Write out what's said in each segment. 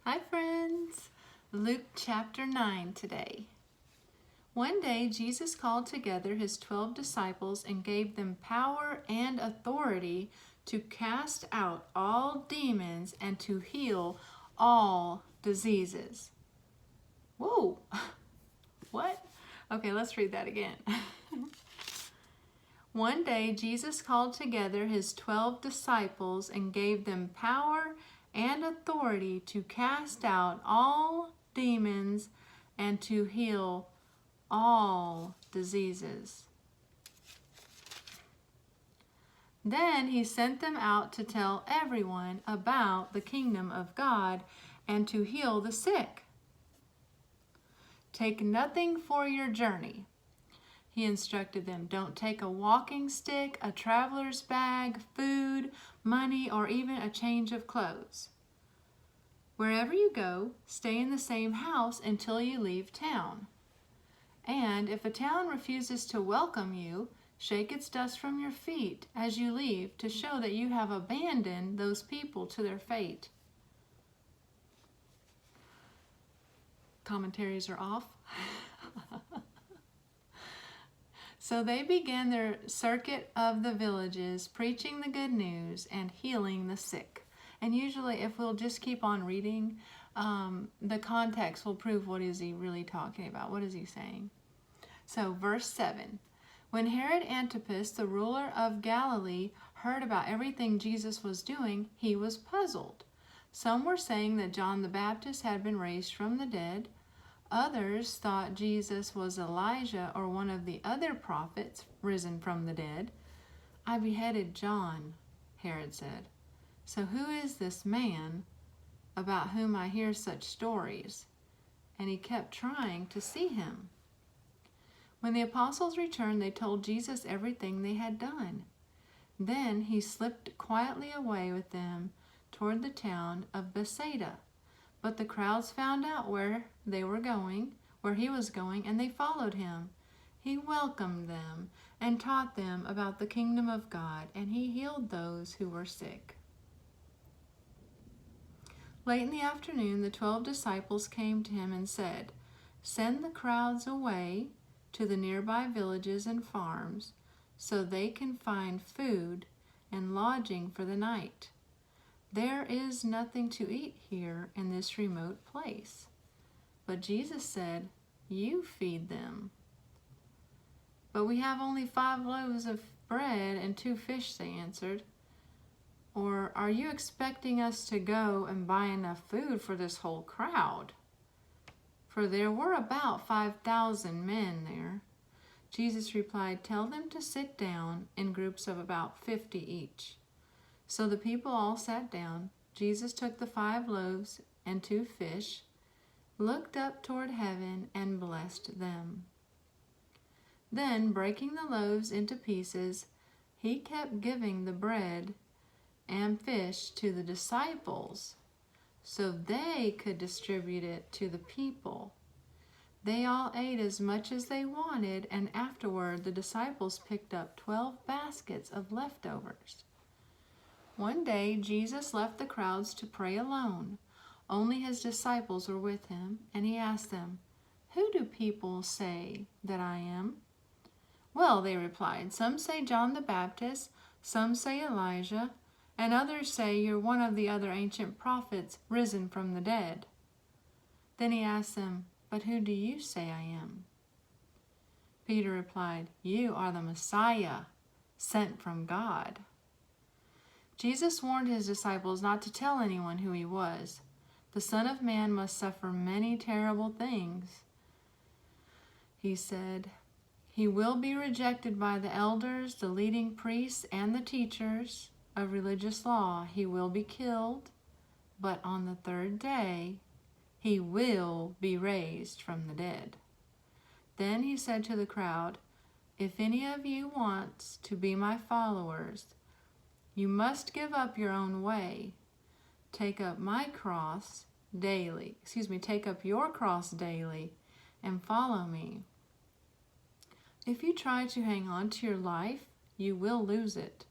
Hi friends! Luke chapter 9 today. One day Jesus called together his 12 disciples and gave them power and authority to cast out all demons and to heal all diseases. Whoa! What? Okay, let's read that again. One day Jesus called together his 12 disciples and gave them power and authority to cast out all demons and to heal all diseases. Then he sent them out to tell everyone about the kingdom of God and to heal the sick. Take nothing for your journey. He instructed them, don't take a walking stick, a traveler's bag, food, money, or even a change of clothes. Wherever you go, stay in the same house until you leave town. And if a town refuses to welcome you, shake its dust from your feet as you leave to show that you have abandoned those people to their fate. Commentaries are off. So they began their circuit of the villages, preaching the good news and healing the sick. And usually if we'll just keep on reading, the context will prove what is he really talking about. What is he saying? So verse 7. When Herod Antipas, the ruler of Galilee, heard about everything Jesus was doing, he was puzzled. Some were saying that John the Baptist had been raised from the dead. Others thought Jesus was Elijah or one of the other prophets risen from the dead. I beheaded John, Herod said. So who is this man about whom I hear such stories? And he kept trying to see him. When the apostles returned, they told Jesus everything they had done. Then he slipped quietly away with them toward the town of Bethsaida. But the crowds found out where he was going, and they followed him. He welcomed them and taught them about the kingdom of God, and he healed those who were sick. Late in the afternoon, the 12 disciples came to him and said, "Send the crowds away to the nearby villages and farms so they can find food and lodging for the night. There is nothing to eat here in this remote place." But Jesus said, "You feed them." "But we have only 5 loaves of bread and 2 fish," they answered. "Or are you expecting us to go and buy enough food for this whole crowd?" For there were about 5,000 men there. Jesus replied, "Tell them to sit down in groups of about 50 each." So the people all sat down. Jesus took the 5 loaves and 2 fish, looked up toward heaven, and blessed them. Then, breaking the loaves into pieces, he kept giving the bread and fish to the disciples so they could distribute it to the people. They all ate as much as they wanted, and afterward the disciples picked up 12 baskets of leftovers. One day Jesus left the crowds to pray alone. Only his disciples were with him, and he asked them, "Who do people say that I am?" "Well," they replied, "some say John the Baptist, some say Elijah, and others say you're one of the other ancient prophets risen from the dead." Then he asked them, "But who do you say I am?" Peter replied, "You are the Messiah, sent from God." Jesus warned his disciples not to tell anyone who he was. The Son of Man must suffer many terrible things. He said, he will be rejected by the elders, the leading priests, and the teachers of religious law. He will be killed, but on the 3rd day, he will be raised from the dead. Then he said to the crowd, "If any of you wants to be my followers, you must give up your own way. Take up your cross daily, and follow me. If you try to hang on to your life, you will lose it.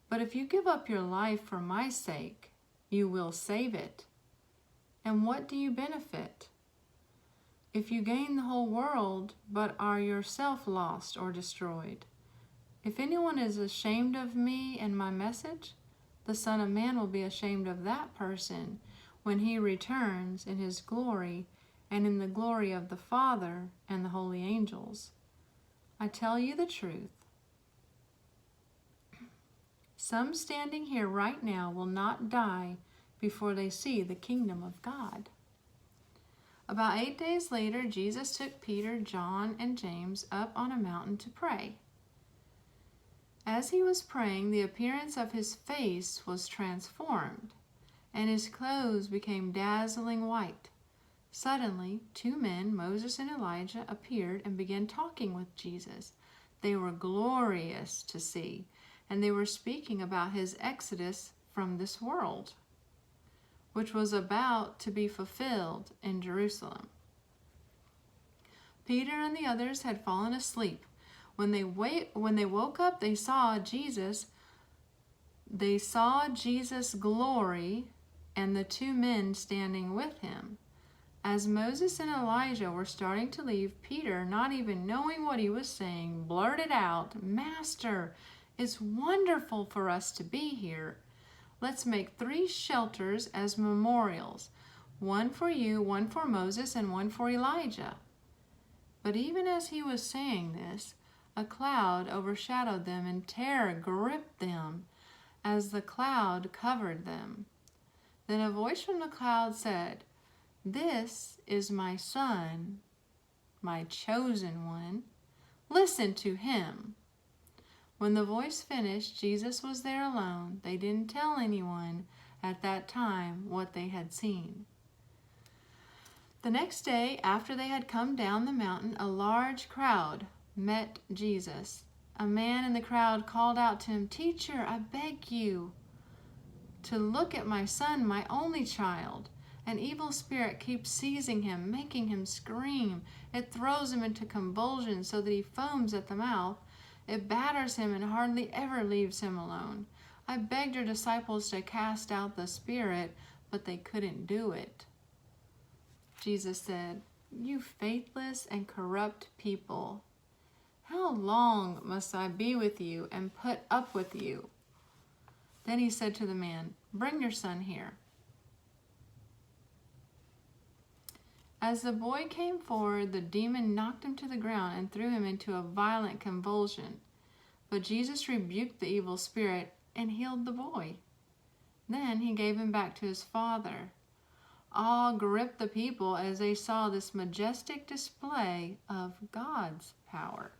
But if you give up your life for my sake, you will save it. And what do you benefit if you gain the whole world but are yourself lost or destroyed? If anyone is ashamed of me and my message, the Son of Man will be ashamed of that person when he returns in his glory and in the glory of the Father and the holy angels. I tell you the truth. Some standing here right now will not die before they see the kingdom of God. About 8 days later, Jesus took Peter, John, and James up on a mountain to pray. As he was praying, the appearance of his face was transformed, and his clothes became dazzling white. Suddenly, 2 men, Moses and Elijah, appeared and began talking with Jesus. They were glorious to see, and they were speaking about his exodus from this world, which was about to be fulfilled in Jerusalem. Peter and the others had fallen asleep. When they woke up, they saw Jesus' glory and the 2 men standing with him. As Moses and Elijah were starting to leave, Peter, not even knowing what he was saying, blurted out, "Master, it's wonderful for us to be here. Let's make 3 shelters as memorials, one for you, one for Moses, and one for Elijah." But even as he was saying this, a cloud overshadowed them, and terror gripped them as the cloud covered them. Then a voice from the cloud said, "This is my Son, my chosen one. Listen to him." When the voice finished, Jesus was there alone. They didn't tell anyone at that time what they had seen. The next day, after they had come down the mountain, a large crowd met Jesus. A man in the crowd called out to him, "Teacher, I beg you to look at my son, my only child. An evil spirit keeps seizing him, making him scream. It throws him into convulsions so that he foams at the mouth. It batters him and hardly ever leaves him alone. I begged your disciples to cast out the spirit, but they couldn't do it." Jesus said, "You faithless and corrupt people, how long must I be with you and put up with you?" Then he said to the man, "Bring your son here." As the boy came forward, the demon knocked him to the ground and threw him into a violent convulsion. But Jesus rebuked the evil spirit and healed the boy. Then he gave him back to his father. Awe gripped the people as they saw this majestic display of God's power.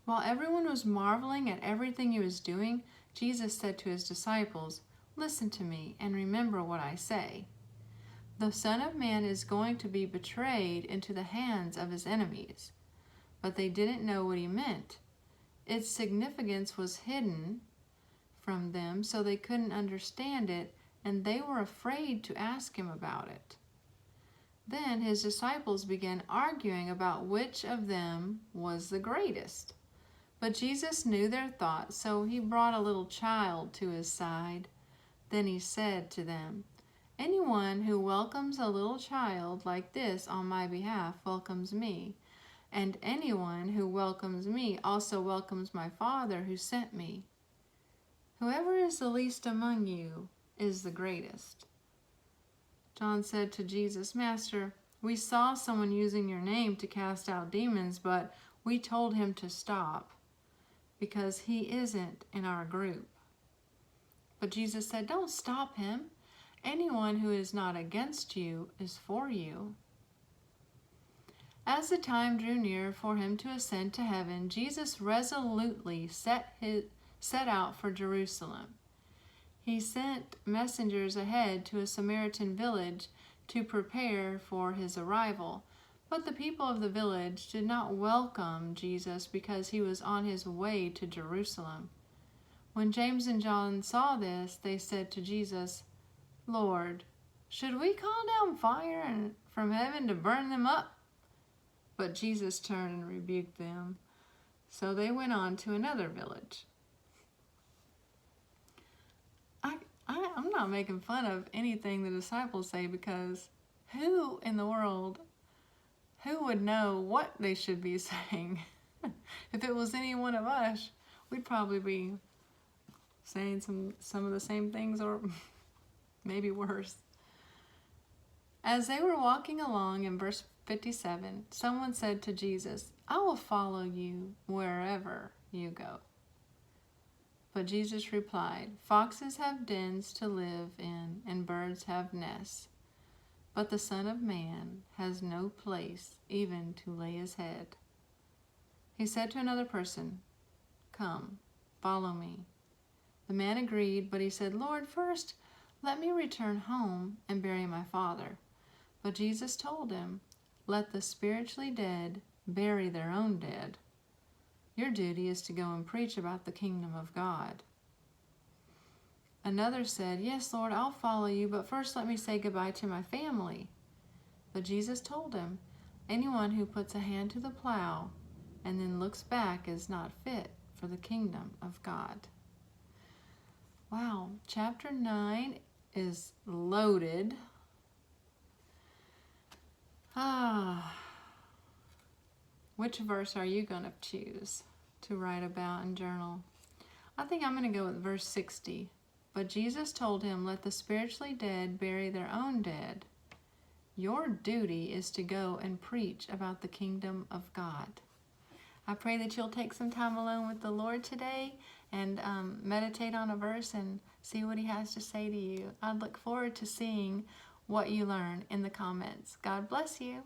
While everyone was marveling at everything he was doing, Jesus said to his disciples, "Listen to me and remember what I say. The Son of Man is going to be betrayed into the hands of his enemies." But they didn't know what he meant. Its significance was hidden from them, so they couldn't understand it, and they were afraid to ask him about it. Then his disciples began arguing about which of them was the greatest. But Jesus knew their thoughts, so he brought a little child to his side. Then he said to them, "Anyone who welcomes a little child like this on my behalf welcomes me. And anyone who welcomes me also welcomes my Father who sent me. Whoever is the least among you is the greatest." John said to Jesus, "Master, we saw someone using your name to cast out demons, but we told him to stop because he isn't in our group." But Jesus said, "Don't stop him. Anyone who is not against you is for you." As the time drew near for him to ascend to heaven, Jesus resolutely set out for Jerusalem. He sent messengers ahead to a Samaritan village to prepare for his arrival. But the people of the village did not welcome Jesus because he was on his way to Jerusalem. When James and John saw this, they said to Jesus, "Lord, should we call down fire from heaven to burn them up?" But Jesus turned and rebuked them. So they went on to another village. I'm not making fun of anything the disciples say, because who in the world, who would know what they should be saying? If it was any one of us, we'd probably be saying some of the same things, or maybe worse. As they were walking along, in verse 57, someone said to Jesus, "I will follow you wherever you go." But Jesus replied, "Foxes have dens to live in, and birds have nests, but the Son of Man has no place even to lay his head." He said to another person, "Come, follow me." The man agreed, but he said, "Lord, first let me return home and bury my father." But Jesus told him, "Let the spiritually dead bury their own dead. Your duty is to go and preach about the kingdom of God." Another said, "Yes, Lord, I'll follow you, but first let me say goodbye to my family." But Jesus told him, "Anyone who puts a hand to the plow and then looks back is not fit for the kingdom of God." Wow, chapter 9 is loaded. Which verse are you going to choose to write about and journal? I think I'm going to go with verse 60. But Jesus told him, "Let the spiritually dead bury their own dead. Your duty is to go and preach about the kingdom of God." I pray that you'll take some time alone with the Lord today and meditate on a verse and see what he has to say to you. I look forward to seeing what you learn in the comments. God bless you.